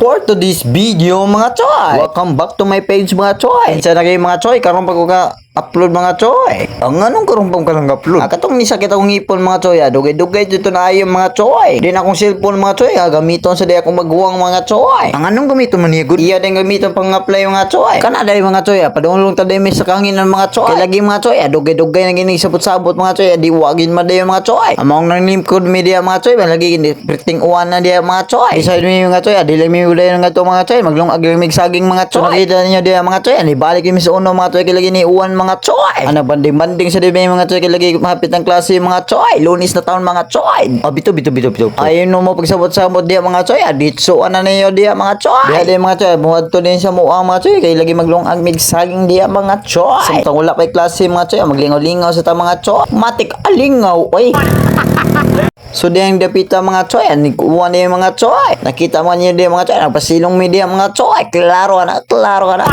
for today's video mga choy. Welcome back to my page mga choy. Isa na kayo mga choy, karon pag ka upload mga choy. Ang anong karon pang kanang upload? Katong ni sakit akong ipon mga choy, dugay-dugay dito na ayo mga choy. Di na akong cellphone mga choy, gamiton sa di akong maghuwang mga choy. Ang anong gamiton man niya good? Iya din gamiton pang apply mga choy. Kana dai mga choy, padulong ta dai mi sa kanginan mga choy. Kay lagi mga choy, dugay-dugay na gini sabot-sabot mga choy, di wagin madayon mga choy. Among nang limkod media mga choy, lagi gini printing uwan na dia mga choy. Isa mi mga choy, di lang mi uday nga to mga choy, maglong agrimig saging mga choy. So, nakita niyo dia mga choy, ni balik mi sa uno mga choy kay lagi ni uwan mga choy. Ana banding-banding sa dibe mga choy kay lagi mahapit ang klase mga choy. Lunis na taon mga choy. Bito. Ayun no mo pagsabot-sabot dia mga choy, ditso ana niyo dia mga choy. Dia dia mga choy, buhat to din sa muang mga choy kay lagi maglong agmig saging dia mga choy. Samtang wala pay klase mga choy, maglingaw-lingaw sa ta mga choy. Matik alingaw oy. So diyang dapita mga choy, nikuha niya mga choy. Nakita man niya dia mga choy, nagpasilong media mga choy. Klaro ka na.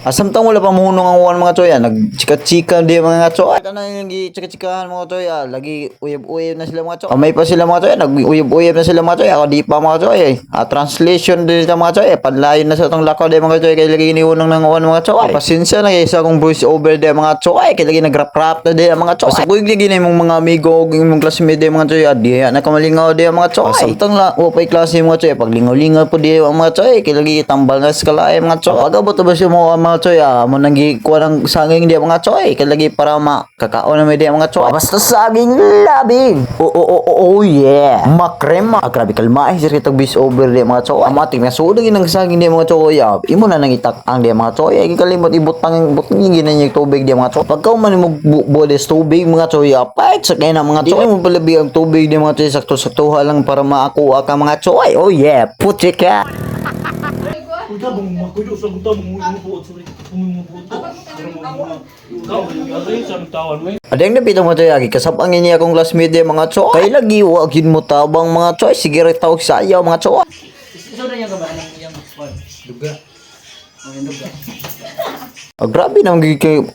Samtang wala pa munong ang uwan mga choy, nagchika-chika dia mga choy. Ito na yung chika-chikahan mga choy, lagi uyab-uyab na sila mga choy. May pa sila mga choy, nag-uyab-uyab na sila mga choy. Ako di pa mga choy. Translation din sa mga choy, panlayon na sa itong lakaw dia mga choy, kaya lagi iniunang ng uwan mga choy. Pasensya na kaysa akong voice over dia mga choy, kaya lagi nag-rap-rap na dia mga choy. Pasakuyog lagi na yung mga amigo, yung classmate dia mga choy, diya nakamalingaw dia mga choy. Samtang wapay klase mga choy, paglingaw-lingaw po dia mga choy, kaya lagi tambal na skalae mga choy. Pagabot ba siya mo mga choy, mo nang gikuha ng saging dia mga choy, kaya lagi para makakaon na may dia mga choy. Basta saging labing. Oh yeah. Makrema. Grabe kalmaay sir kitag bis over dia mga choy. Amatik na sudagin ng saging dia mga choy. Imo na nang itak ang dia mga choy. Ay kalimot ibutang ginanya tubig dia mga choy. Pagka man mo bodes tubig mga choy, apait sa kay na mga choy mo palabi ang tubig dia mga choy, sakto-saktuha lang para maakuha ka mga choy. Oh yeah. Putik ka. Udah bang makudo sa buta mong buot sorry. Ada yang napita mo choy, kasabangin niya akong classmate dia mga choy. Kay lagi wagin mo tabang mga choy, sige ra tawag sa ayaw mga choy. Isa na yung gaba ng iyang squad. Duga. Duga. Grabe nang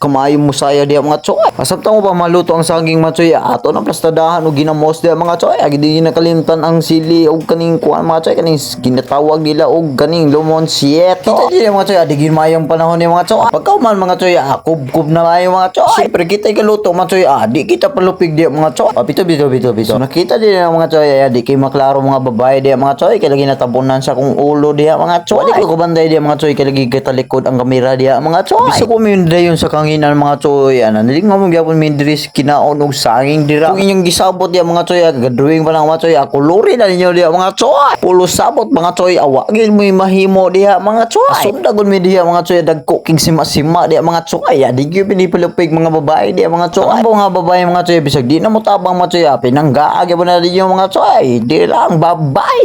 kamayo mo saya dia mga choy. Asabta mo pa maluto ang saging mga choy, ato na plastadahan o ginamos dia mga choy. Agi di nakalimtan ang sili o kaning kuan mga choy, kaning ginatawag nila o kaning lumon siete. Kita di mga choy, adigin mayong panahon ni mga choy. Pagka man mga choy, kub na mayo mga choy. Siyempre kita ikaluto mga choy, di kita palupig dia mga choy. Bito. So nakita din mga choy, di kay maklaro mga babae dia mga choy, kay lagi natabunan sa kung ulo dia mga choy. Di ko banday dia mga choy, kay lagi katalikod ang kamera dia mga choy. Bisa ko minday yun sa kanginan mga choy, naling nga mong gyapon mindris kinaon og sanging dira. Kung inyong gisabot dia mga choy, gadrawing pa ng mga choy, kuluri na ninyo dia mga choy. Pulo sabot mga choy, awagin mo mahimo dia mga choy. Sundagon mi dia mga choy, dagko king sima-sima dia mga choy. Di gyud pinipalupig mga babae dia mga choy. Ang mga babae mga choy, bisag di na mo tabang mga choy, pinanggaag gyapon na din yung mga choy. Di lang babay.